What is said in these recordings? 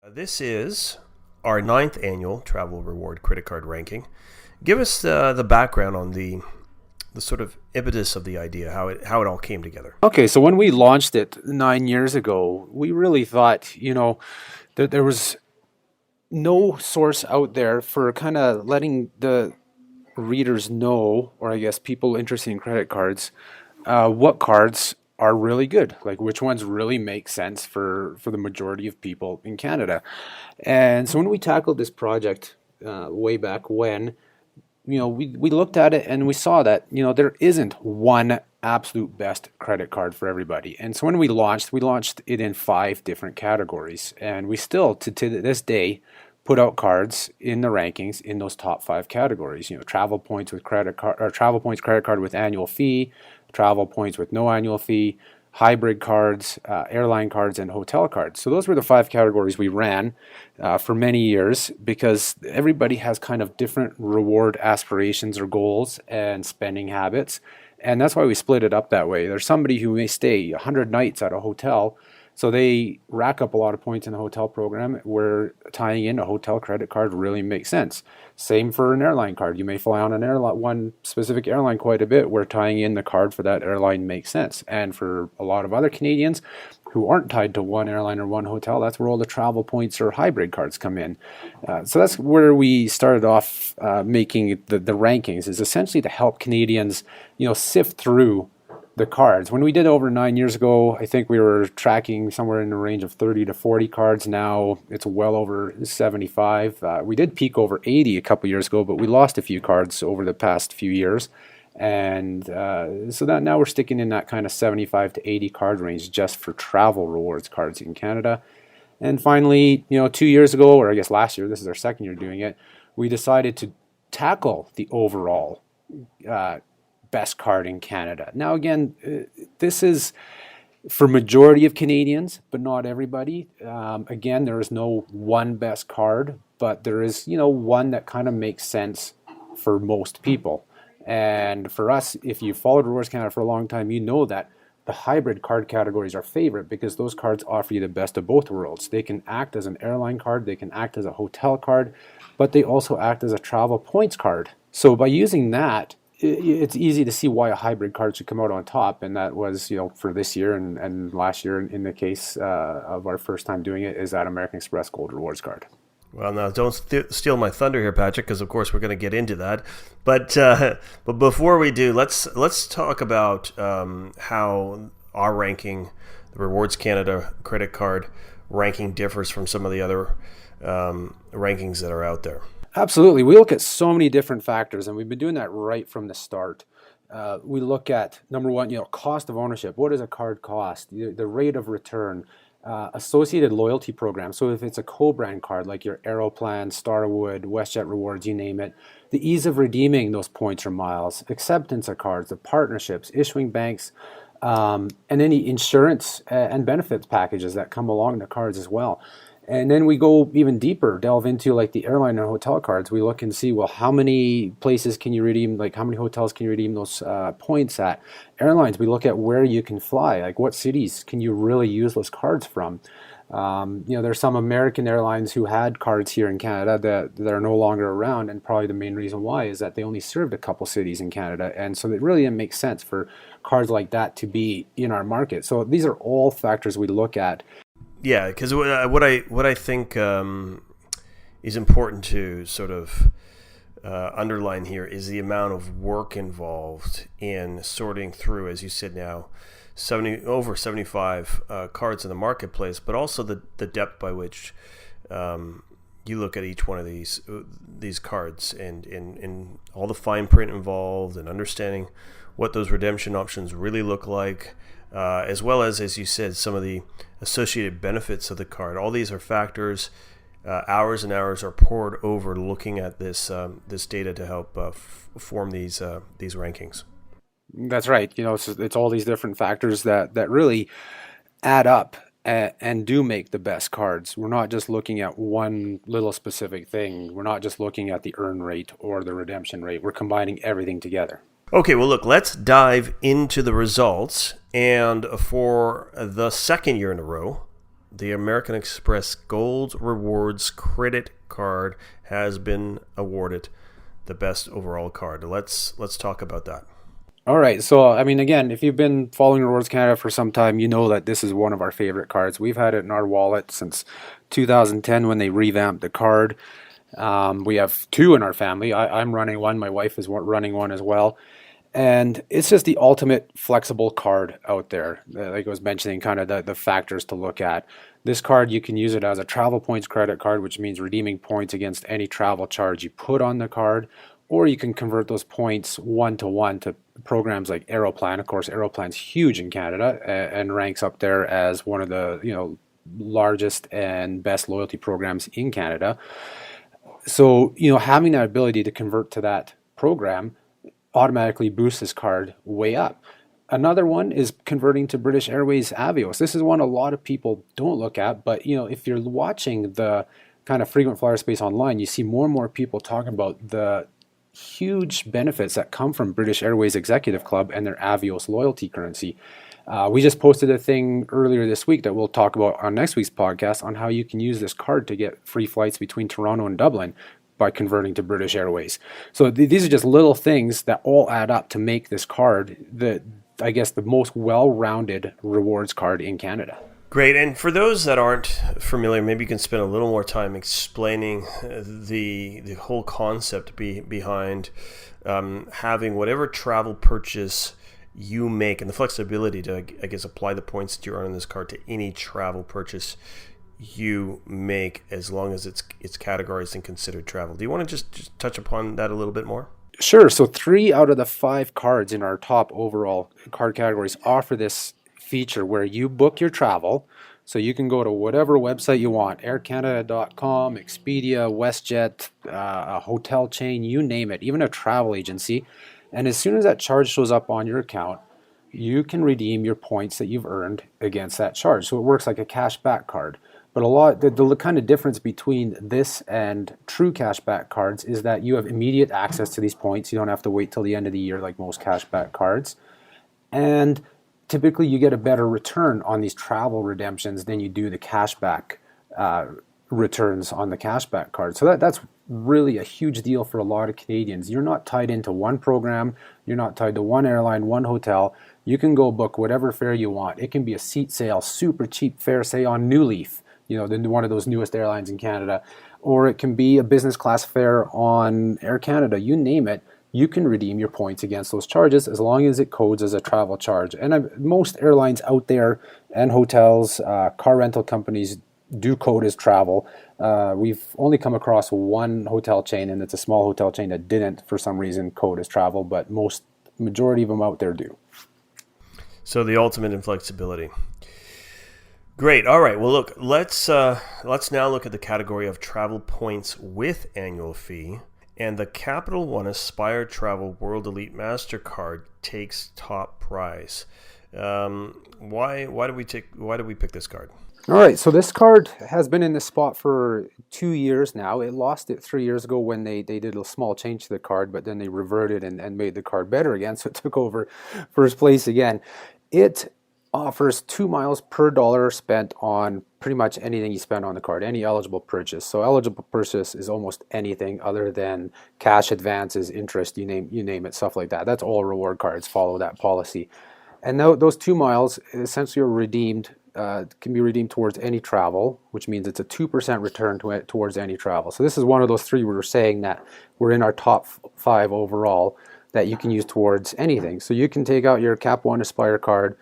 This is our ninth annual Travel Reward Credit Card Ranking. Give us the background on the sort of impetus of the idea, how it all came together. Okay, so when we launched it 9 years ago, we really thought, that there was no source out there for kind of letting the readers know, or I guess people interested in credit cards, what cards are really good, like which ones really make sense for the majority of people in Canada. And so when we tackled this project way back when, we looked at it and we saw that, there isn't one absolute best credit card for everybody. And so when we launched it in 5 different categories. And we still, to this day, put out cards in the rankings in those top 5 categories. Travel points with credit card, or travel points credit card with annual fee, travel points with no annual fee, hybrid cards, airline cards, and hotel cards. So those were the 5 categories we ran for many years because everybody has kind of different reward aspirations or goals and spending habits. And that's why we split it up that way. There's somebody who may stay 100 nights at a hotel, so they rack up a lot of points in the hotel program where tying in a hotel credit card really makes sense. Same for an airline card. You may fly on one specific airline quite a bit where tying in the card for that airline makes sense. And for a lot of other Canadians who aren't tied to one airline or one hotel, that's where all the travel points or hybrid cards come in. So that's where we started off making the rankings, is essentially to help Canadians, sift through the cards. When we did over 9 years ago, I think we were tracking somewhere in the range of 30 to 40 cards. Now it's well over 75. We did peak over 80 a couple years ago, but we lost a few cards over the past few years. And so that now we're sticking in that kind of 75 to 80 card range just for travel rewards cards in Canada. And finally, 2 years ago, or I guess last year, this is our second year doing it, we decided to tackle the overall best card in Canada. Now again, this is for majority of Canadians, but not everybody. Again, there is no one best card, but there is, one that kind of makes sense for most people. And for us, if you followed Rewards Canada for a long time, you know that the hybrid card categories are favorite because those cards offer you the best of both worlds. They can act as an airline card, they can act as a hotel card, but they also act as a travel points card. So by using that, it's easy to see why a hybrid card should come out on top, and that was, for this year and last year, in the case of our first time doing it, is that American Express Gold Rewards card. Well, now don't steal my thunder here, Patrick, because of course we're going to get into that. But before we do, let's talk about how our ranking, the Rewards Canada credit card ranking, differs from some of the other rankings that are out there. Absolutely. We look at so many different factors, and we've been doing that right from the start. We look at, number one, cost of ownership. What does a card cost? The rate of return, associated loyalty programs. So if it's a co-brand card like your Aeroplan, Starwood, WestJet Rewards, you name it, the ease of redeeming those points or miles, acceptance of cards, the partnerships, issuing banks, and any insurance and benefits packages that come along the cards as well. And then we go even deeper, delve into like the airline and hotel cards. We look and see, well, how many places can you redeem, like how many hotels can you redeem those points at? Airlines, we look at where you can fly, like what cities can you really use those cards from? There's some American airlines who had cards here in Canada that are no longer around, and probably the main reason why is that they only served a couple cities in Canada, and so it really didn't make sense for cards like that to be in our market. So these are all factors we look at. Yeah, because what I think is important to sort of underline here is the amount of work involved in sorting through, as you said now, over 75 cards in the marketplace, but also the depth by which you look at each one of these cards and all the fine print involved and understanding what those redemption options really look like. As well as you said, some of the associated benefits of the card. All these are factors. Hours and hours are poured over looking at this data to help form these rankings. That's right. It's all these different factors that really add up and do make the best cards. We're not just looking at one little specific thing. We're not just looking at the earn rate or the redemption rate. We're combining everything together. Okay, well, look, let's dive into the results. And for the second year in a row, the American Express Gold Rewards Credit Card has been awarded the best overall card. Let's talk about that. All right. So, I mean, again, if you've been following Rewards Canada for some time, you know that this is one of our favorite cards. We've had it in our wallet since 2010 when they revamped the card. We have two in our family. I'm running one. My wife is running one as well. And it's just the ultimate flexible card out there. Like I was mentioning, kind of the factors to look at. This card, you can use it as a travel points credit card, which means redeeming points against any travel charge you put on the card, or you can convert those points one-to-one to programs like Airline. Of course, Airline's huge in Canada and ranks up there as one of the largest and best loyalty programs in Canada. So having that ability to convert to that program automatically boosts this card way up. Another one is converting to British Airways Avios. This is one a lot of people don't look at, but if you're watching the kind of frequent flyer space online, you see more and more people talking about the huge benefits that come from British Airways Executive Club and their Avios loyalty currency. We just posted a thing earlier this week that we'll talk about on next week's podcast on how you can use this card to get free flights between Toronto and Dublin by converting to British Airways. So these are just little things that all add up to make this card the most well-rounded rewards card in Canada. Great. And for those that aren't familiar, maybe you can spend a little more time explaining the whole concept behind having whatever travel purchase you make and the flexibility to, I guess, apply the points that you earn on this card to any travel purchase you make, as long as it's categorized and considered travel. Do you want to just touch upon that a little bit more? Sure. So 3 out of the 5 cards in our top overall card categories offer this feature where you book your travel. So you can go to whatever website you want, aircanada.com, Expedia, WestJet, a hotel chain, you name it, even a travel agency. And as soon as that charge shows up on your account, you can redeem your points that you've earned against that charge. So it works like a cashback card. But the kind of difference between this and true cashback cards is that you have immediate access to these points. You don't have to wait till the end of the year like most cashback cards. And typically you get a better return on these travel redemptions than you do the cashback returns on the cashback card. So that's really a huge deal for a lot of Canadians. You're not tied into one program. You're not tied to one airline, one hotel. You can go book whatever fare you want. It can be a seat sale, super cheap fare, say on New Leaf, one of those newest airlines in Canada, or it can be a business class fare on Air Canada. You name it, you can redeem your points against those charges as long as it codes as a travel charge. And most airlines out there and hotels, car rental companies do code as travel. We've only come across one hotel chain, and it's a small hotel chain that didn't, for some reason, code as travel, but majority of them out there do. So the ultimate in flexibility. Great. All right. Well, look, let's now look at the category of travel points with annual fee, and the Capital One Aspire Travel World Elite MasterCard takes top prize. Why did we pick this card? All right, so this card has been in this spot for 2 years now. It lost it 3 years ago when they did a small change to the card, but then they reverted and made the card better again, so it took over first place again. It offers 2 miles per dollar spent on pretty much anything you spend on the card, any eligible purchase. So eligible purchase is almost anything other than cash advances, interest, you name it, stuff like that. That's all reward cards follow that policy. And those 2 miles essentially are redeemed, can be redeemed towards any travel, which means it's a 2% return towards any travel. So this is one of those 3 we were saying that we're in our top 5 overall that you can use towards anything. So you can take out your Cap One Aspire card,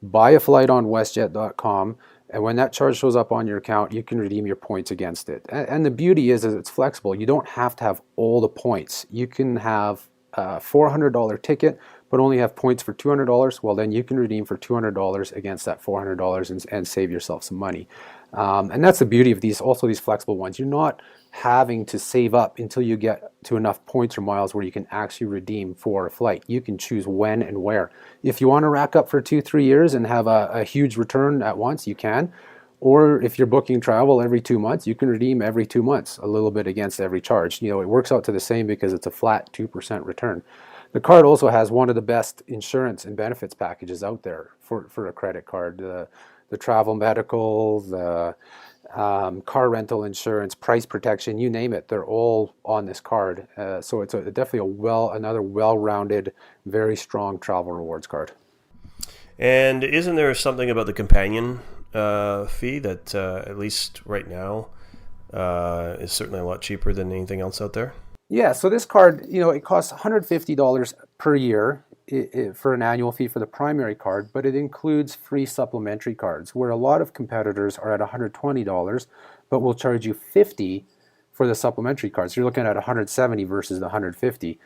buy a flight on WestJet.com, and when that charge shows up on your account, you can redeem your points against it. And the beauty is it's flexible. You don't have to have all the points. You can have a $400 ticket, but only have points for $200. Well, then you can redeem for $200 against that $400 and save yourself some money. And that's the beauty of these flexible ones. You're not having to save up until you get to enough points or miles where you can actually redeem for a flight. You can choose when and where. If you want to rack up for 2-3 years and have a huge return at once, you can. Or if you're booking travel every 2 months, you can redeem every 2 months, a little bit against every charge. It works out to the same because it's a flat 2% return. The card also has one of the best insurance and benefits packages out there for a credit card. the travel medical, the car rental insurance, price protection, you name it, they're all on this card. So it's definitely another well-rounded, very strong travel rewards card. And isn't there something about the companion fee that, at least right now, is certainly a lot cheaper than anything else out there? Yeah, so this card, it costs $150 per year for an annual fee for the primary card, but it includes free supplementary cards, where a lot of competitors are at $120, but will charge you $50 for the supplementary cards. You're looking at $170 versus the $150.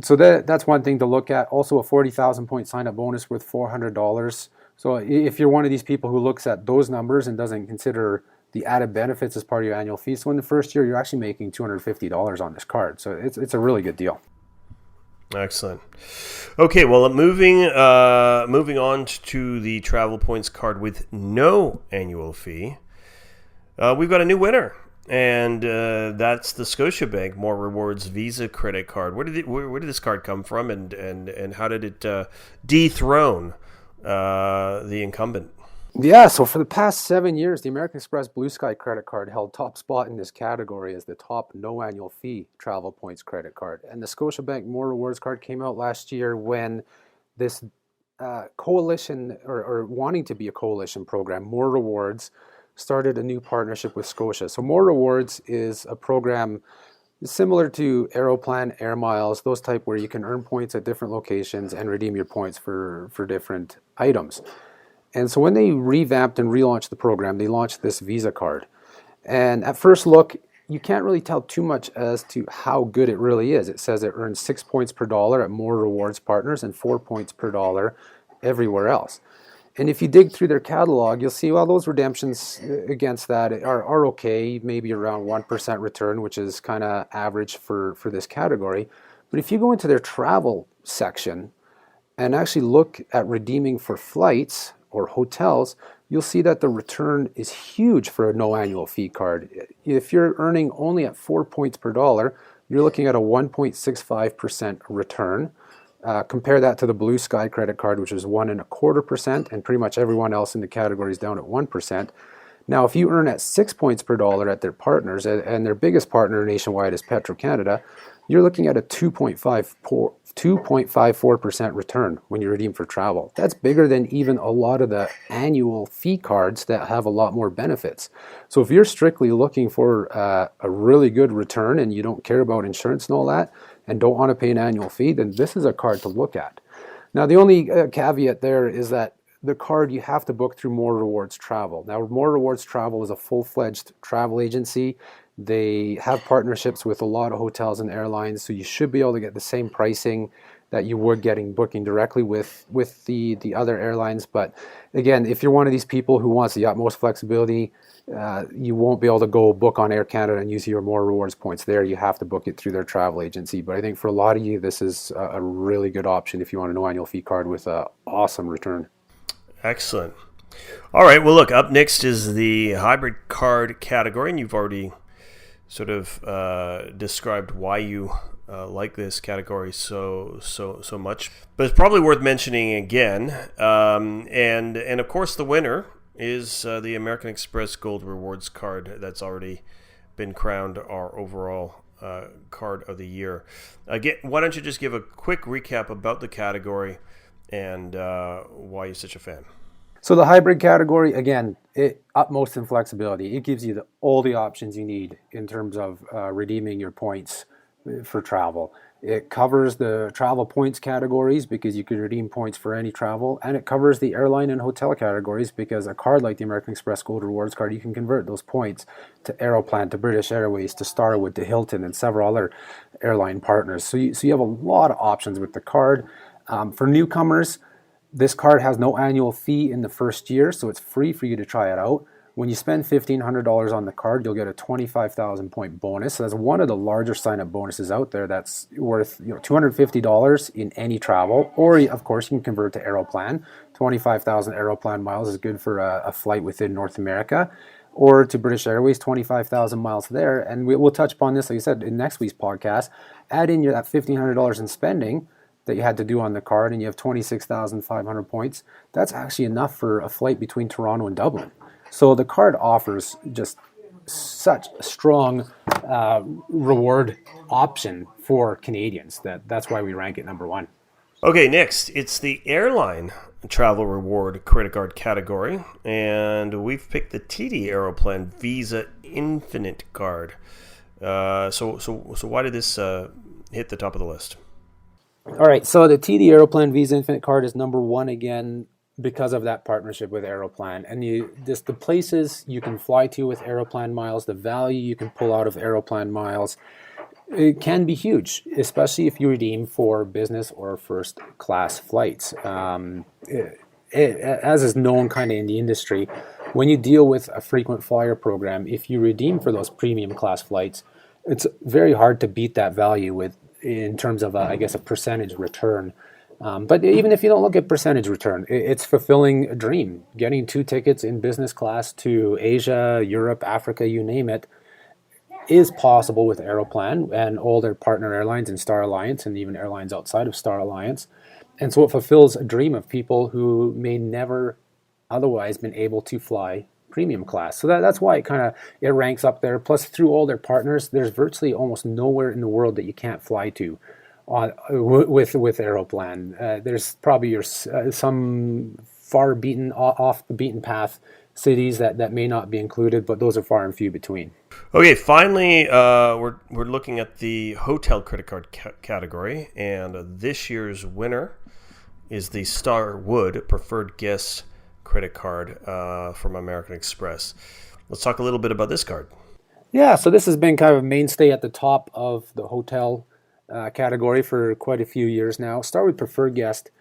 So that's one thing to look at. Also, a 40,000 point sign-up bonus worth $400. So if you're one of these people who looks at those numbers and doesn't consider the added benefits as part of your annual fee, so in the first year you're actually making $250 on this card. So it's a really good deal. Excellent. Okay, well, moving on to the travel points card with no annual fee. We've got a new winner, and that's the Scotiabank More Rewards Visa credit card. Where did this card come from, and how did it dethrone the incumbent? Yeah, so for the past 7 years, the American Express Blue Sky credit card held top spot in this category as the top no annual fee travel points credit card. And the Scotiabank More Rewards card came out last year when this coalition, or wanting to be a coalition program, More Rewards, started a new partnership with Scotia. So More Rewards is a program similar to Aeroplan, Air Miles, those type where you can earn points at different locations and redeem your points for different items. And so when they revamped and relaunched the program, they launched this Visa card. And at first look, you can't really tell too much as to how good it really is. It says it earns 6 points per dollar at More Rewards partners and 4 points per dollar everywhere else. And if you dig through their catalog, you'll see, well, those redemptions against that are okay, maybe around 1% return, which is kind of average for this category. But if you go into their travel section and actually look at redeeming for flights or hotels, you'll see that the return is huge for a no annual fee card. If you're earning only at 4 points per dollar, you're looking at a 1.65% return. Compare that to the Blue Sky credit card, which is 1.25%, and pretty much everyone else in the category is down at 1%. Now, if you earn at 6 points per dollar at their partners, and their biggest partner nationwide is Petro-Canada, you're looking at a 2.54% return when you redeem for travel. That's bigger than even a lot of the annual fee cards that have a lot more benefits. So if you're strictly looking for a really good return and you don't care about insurance and all that, and don't want to pay an annual fee, then this is a card to look at. Now, the only caveat there is that the card you have to book through More Rewards Travel. Now, More Rewards Travel is a full-fledged travel agency. They have partnerships with a lot of hotels and airlines, so you should be able to get the same pricing that you would getting booking directly with the other airlines. But again, if you're one of these people who wants the utmost flexibility, you won't be able to go book on Air Canada and use your More Rewards points there. You have to book it through their travel agency. But I think for a lot of you, this is a really good option if you want a no annual fee card with an awesome return. Excellent. All right. Well, look, up next is the hybrid card category, and you've already sort of described why you like this category so much. But it's probably worth mentioning again. And of course, the winner is the American Express Gold Rewards card that's already been crowned our overall card of the year. Again, why don't you just give a quick recap about the category and why you're such a fan? So the hybrid category, again, utmost in flexibility. It gives you all the options you need in terms of redeeming your points for travel. It covers the travel points categories because you can redeem points for any travel, and it covers the airline and hotel categories because a card like the American Express Gold Rewards card, you can convert those points to Aeroplan, to British Airways, to Starwood, to Hilton, and several other airline partners. So you have a lot of options with the card. For newcomers, this card has no annual fee in the first year, so it's free for you to try it out. When you spend $1,500 on the card, you'll get a 25,000 point bonus. So that's one of the larger sign-up bonuses out there. That's worth $250 in any travel, or of course you can convert to Aeroplan. 25,000 Aeroplan miles is good for a flight within North America, or to British Airways, 25,000 miles there. And we'll touch upon this, like I said, in next week's podcast. Add in that $1,500 in spending, that you had to do on the card and you have 26,500 points, that's actually enough for a flight between Toronto and Dublin. So the card offers just such a strong reward option for Canadians that's why we rank it number one. Okay, next, it's the airline travel reward credit card category, and we've picked the TD Aeroplan Visa Infinite card. So why did this hit the top of the list? All right, so the TD Aeroplan Visa Infinite card is number one again because of that partnership with Aeroplan, and the places you can fly to with Aeroplan miles, the value you can pull out of Aeroplan miles, it can be huge, especially if you redeem for business or first class flights. As is known kind of in the industry, when you deal with a frequent flyer program, if you redeem for those premium class flights, it's very hard to beat that value in terms of, I guess, a percentage return. But even if you don't look at percentage return, it's fulfilling a dream. Getting 2 tickets in business class to Asia, Europe, Africa, you name it, is possible with Aeroplan and all their partner airlines and Star Alliance and even airlines outside of Star Alliance. And so it fulfills a dream of people who may never otherwise been able to fly premium class. So that's why it ranks up there. Plus, through all their partners, there's virtually almost nowhere in the world that you can't fly to with Aeroplan. There's probably some far off the beaten path cities that may not be included, but those are far and few between. Okay, finally, we're looking at the hotel credit card category, and this year's winner is the Starwood Preferred Guest credit card from American Express. Let's talk a little bit about this card. Yeah, so this has been kind of a mainstay at the top of the hotel category for quite a few years now. Starwood Preferred Guest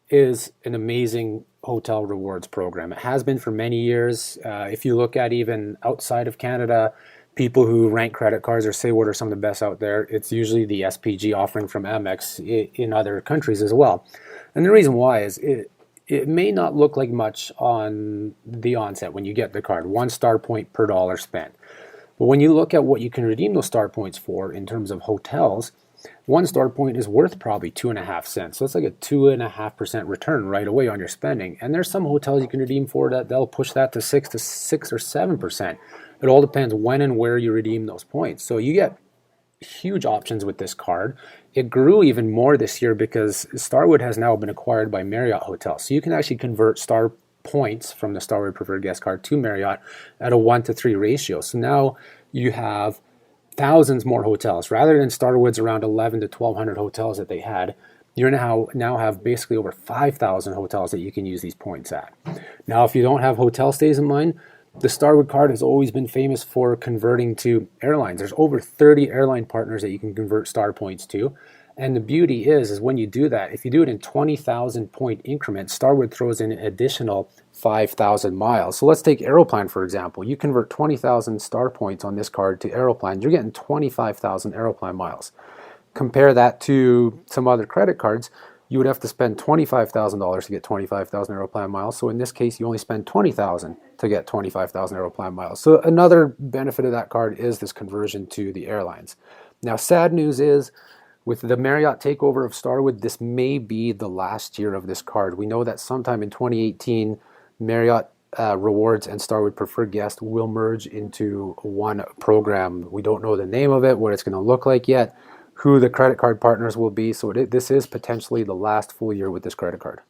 is an amazing hotel rewards program. It has been for many years. If you look at even outside of Canada, people who rank credit cards or say what are some of the best out there, it's usually the SPG offering from Amex in other countries as well. And the reason why is it may not look like much on the onset when you get the card, 1 star point per dollar spent. But when you look at what you can redeem those star points for in terms of hotels, 1 star point is worth probably 2.5 cents. So it's like a 2.5% return right away on your spending. And there's some hotels you can redeem for that they'll push that to 6 or 7%. It all depends when and where you redeem those points. So you get huge options with this card. It grew even more this year because Starwood has now been acquired by Marriott Hotels. So you can actually convert star points from the Starwood Preferred Guest card to Marriott at a 1-to-3 ratio. So now you have thousands more hotels. Rather than Starwood's around 11 to 1,200 hotels that they had, you now have basically over 5,000 hotels that you can use these points at. Now, if you don't have hotel stays in mind, the Starwood card has always been famous for converting to airlines. There's over 30 airline partners that you can convert star points to. And the beauty is when you do that, if you do it in 20,000 point increments, Starwood throws in an additional 5,000 miles. So let's take Aeroplan, for example. You convert 20,000 star points on this card to Aeroplan, you're getting 25,000 Aeroplan miles. Compare that to some other credit cards, you would have to spend $25,000 to get 25,000 Aeroplan miles. So in this case, you only spend 20,000 to get 25,000 Aeroplan miles. So another benefit of that card is this conversion to the airlines. Now, sad news is, with the Marriott takeover of Starwood, this may be the last year of this card. We know that sometime in 2018, Marriott Rewards and Starwood Preferred Guest will merge into one program. We don't know the name of it, what it's going to look like yet, who the credit card partners will be. So this is potentially the last full year with this credit card.